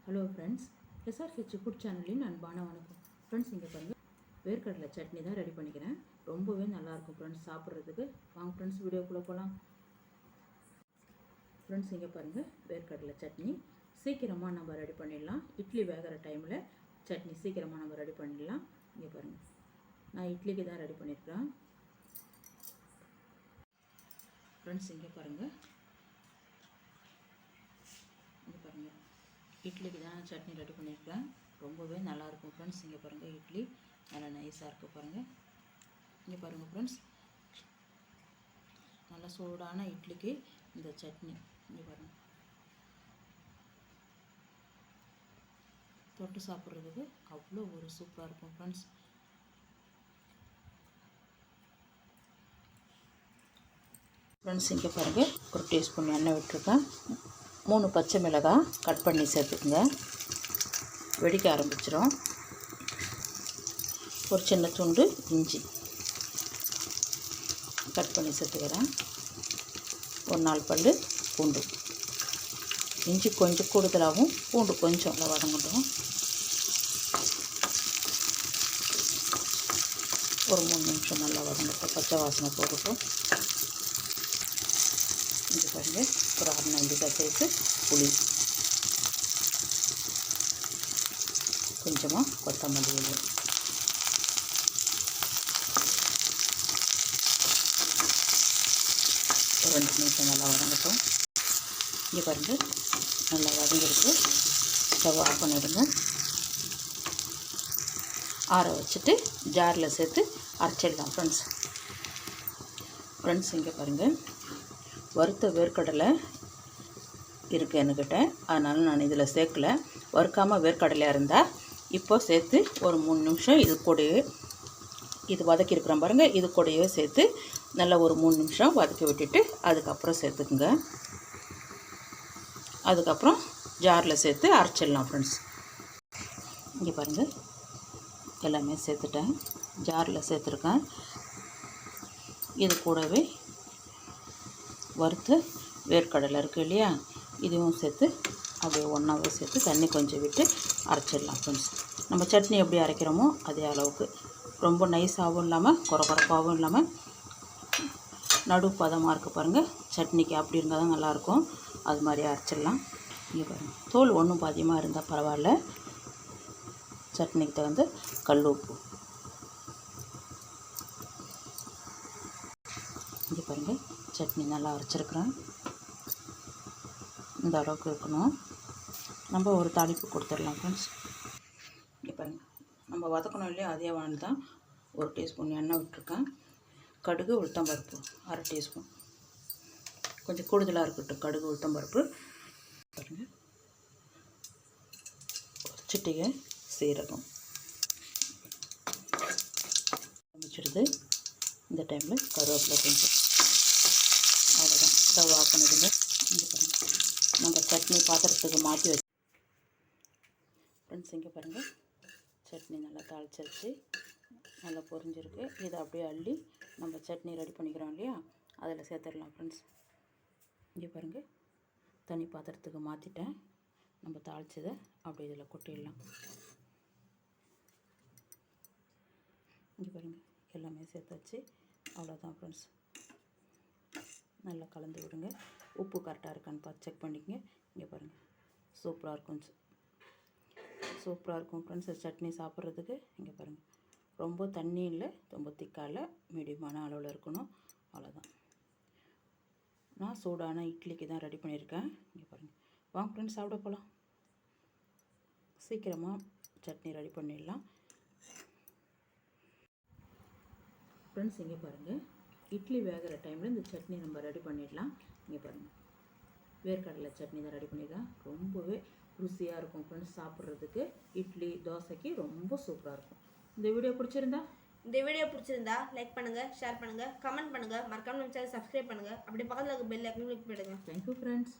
Hello friends, SRH food சேனலின் அன்பான வணக்கம். ஃப்ரெண்ட்ஸ், இங்கே பாருங்கள், வேர்க்கடலை சட்னி தான் ரெடி பண்ணிக்கிறேன். ரொம்பவே நல்லாயிருக்கும் ஃப்ரெண்ட்ஸ் சாப்பிட்றதுக்கு. வாங்க ஃப்ரெண்ட்ஸ், வீடியோக்குள்ளே போகலாம். ஃப்ரெண்ட்ஸ், இங்கே பாருங்கள், வேர்க்கடலை சட்னி சீக்கிரமாக நம்ம ரெடி பண்ணிடலாம். இட்லி வேகிற டைமில் சட்னி சீக்கிரமாக நம்ம ரெடி பண்ணிடலாம். இங்கே பாருங்கள், நான் இட்லிக்கு தான் ரெடி பண்ணியிருக்கேன். ஃப்ரெண்ட்ஸ், இங்கே பாருங்கள், இட்லிக்கு தான் சட்னி ரெடி பண்ணியிருக்கேன். ரொம்பவே நல்லாயிருக்கும் ஃப்ரெண்ட்ஸ். இங்கே பாருங்கள், இட்லி நல்லா நைஸாக இருக்குது பாருங்கள். இங்கே பாருங்கள் ஃப்ரெண்ட்ஸ், நல்லா சூடான இட்லிக்கு இந்த சட்னி இங்கே பாருங்கள், தொட்டு சாப்பிட்றதுக்கு அவ்வளோ ஒரு சூப்பராக இருக்கும் ஃப்ரெண்ட்ஸ். ஃப்ரெண்ட்ஸ், இங்கே பாருங்கள், ஒரு டீஸ்பூன் எண்ணெய் விட்டுருக்கேன். 3 பச்சை மிளகாய் கட் பண்ணி சேர்த்துக்குங்க. வெடிக்க ஆரம்பிச்சிடும். ஒரு சின்ன துண்டு இஞ்சி கட் பண்ணி சேர்த்துக்கிறேன். ஒரு 4 பல் பூண்டு. இஞ்சி கொஞ்சம் கூடுதலாகவும் பூண்டு கொஞ்சம் நல்லா வதங்கட்டும். ஒரு 3 நிமிஷம் நல்லா வதங்கட்டும், பச்சை வாசனை போகட்டும். இங்கே பாருங்கள், ஒரு 1/2 நெல்லிக்காய் சேர்த்து புளி, கொஞ்சமாக கொத்தமல்லி இலை, ஒரு 2 நிமிஷம் நல்லா வதங்கட்டும். இங்கே பாருங்கள், நல்லா வதங்கிருக்கு. ஸ்டவ் ஆஃப் பண்ணிவிடுங்க. ஆற வச்சுட்டு ஜாரில் சேர்த்து அரைச்சிடலாம் ஃப்ரெண்ட்ஸ். இங்கே பாருங்கள், வறுத்த வேர்க்கடலை இருக்குது என்கிட்ட, அதனால் நான் இதில் சேர்க்கலை. வறுக்காமல் வேர்க்கடலையாக இருந்தால் இப்போ சேர்த்து ஒரு 3 நிமிஷம் இது கூடயே, இது வதக்கியிருக்கிறேன் பாருங்கள், இது கூடயே சேர்த்து நல்லா ஒரு 3 நிமிஷம் வதக்கி விட்டுட்டு அதுக்கப்புறம் சேர்த்துக்குங்க. அதுக்கப்புறம் ஜாரில் சேர்த்து அரைச்சிடலாம் ஃப்ரெண்ட்ஸ். இங்கே பாருங்கள், எல்லாமே சேர்த்துட்டேன், ஜாரில் சேர்த்துருக்கேன். இது கூடவே வறுத்த வேர்க்கடலை இருக்குது இல்லையா, இதுவும் சேர்த்து அப்படியே ஒன்றாவே சேர்த்து தண்ணி கொஞ்சம் விட்டு அரைச்சிடலாம் ஃப்ரெண்ட்ஸ். நம்ம சட்னி எப்படி அரைக்கிறோமோ அதே அளவுக்கு, ரொம்ப நைஸாகவும் இல்லாமல் கொரகொரப்பாகவும் இல்லாமல் நடு பதமாக இருக்குது பாருங்கள். சட்னிக்கு அப்படி இருந்தால் தான் நல்லாயிருக்கும். அது மாதிரி அரைச்சிடலாம். இங்கே பாருங்கள், தோல் ஒன்றும் பாதியமாக இருந்தால் பரவாயில்ல. சட்னிக்கு தகுந்த கல் உப்பு. இங்கே பாருங்கள், சட்னி நல்லா அரைச்சிருக்கிறேன். இந்த அளவுக்கு இருக்கணும். நம்ம ஒரு தாளிப்பு கொடுத்துடலாம் ஃப்ரெண்ட்ஸ். இங்கே பாருங்கள், நம்ம வதக்கணும் இல்லையா, அதே வானல் தான். ஒரு டீஸ்பூன் எண்ணெய் விட்டுருக்கேன். கடுகு உளுத்தம்பருப்பு 1/2 டீஸ்பூன், கொஞ்சம் கூடுதலாக இருக்கட்டும் கடுகு உளுத்தம்பருப்பு. பாருங்கள், ஒரு சிட்டிகை சீரகம் அமைச்சிடுது. இந்த டைமில் கருவேப்பிலை கொஞ்சம், அவ்வளோதான். ஸ்டவ் ஆஃப் பண்ணிடுங்க. இங்கே பாருங்கள், நம்ம சட்னி பாத்திரத்துக்கு மாற்றி வச்சு ஃப்ரெண்ட்ஸ். இங்கே பாருங்கள், சட்னி நல்லா தாளிச்சிருச்சு, நல்லா பொரிஞ்சிருக்கு. இதை அப்படியே அள்ளி நம்ம சட்னி ரெடி பண்ணிக்கிறோம் இல்லையா, அதில் சேர்த்துடலாம் ஃப்ரெண்ட்ஸ். இங்கே பாருங்கள், தனி பாத்திரத்துக்கு மாற்றிட்டேன். நம்ம தாளிச்சதை அப்படி இதில் கொட்டிடலாம். இங்கே பாருங்கள், எல்லாமே சேர்த்தாச்சு. அவ்வளோதான் ஃப்ரெண்ட்ஸ். நல்லா கலந்து விடுங்க. உப்பு கரெக்டாக இருக்கான்னு பார்த்து செக் பண்ணிக்கங்க. இங்கே பாருங்கள், சூப்பராக இருக்கும், சூப்பராக இருக்கும் ஃப்ரெண்ட்ஸ் சட்னி சாப்பிட்றதுக்கு. இங்கே பாருங்கள், ரொம்ப தண்ணி இல்லை, ரொம்ப திக்காக இல்லை, மீடியமான அளவில் இருக்கணும். அவ்வளோதான். நான் சூடான இட்லிக்கு தான் ரெடி பண்ணியிருக்கேன். இங்கே பாருங்கள், வாங்க ஃப்ரெண்ட்ஸ் சாப்பிட போகலாம். சீக்கிரமாக சட்னி ரெடி பண்ணிடலாம் ஃப்ரெண்ட்ஸ். இங்கே பாருங்கள், இட்லி வேகிற டைமில் இந்த சட்னி நம்ம ரெடி பண்ணிடலாம். இங்கே பாருங்கள், வேர்க்கடலை சட்னி தான் ரெடி பண்ணியிருக்கேன். ரொம்பவே ருசியாக இருக்கும் ஃப்ரெண்ட்ஸ் சாப்பிட்றதுக்கு. இட்லி தோசைக்கு ரொம்ப சூப்பராக இருக்கும். இந்த வீடியோ பிடிச்சிருந்தா லைக் பண்ணுங்கள், ஷேர் பண்ணுங்கள், கமெண்ட் பண்ணுங்கள், மறக்காம நம்ம சேனல் சப்ஸ்கிரைப் பண்ணுங்கள். அப்படி பக்கத்தில் இருக்க பெல் ஐக்கனையும் கிளிக் பண்ணுங்கள். Thank you friends.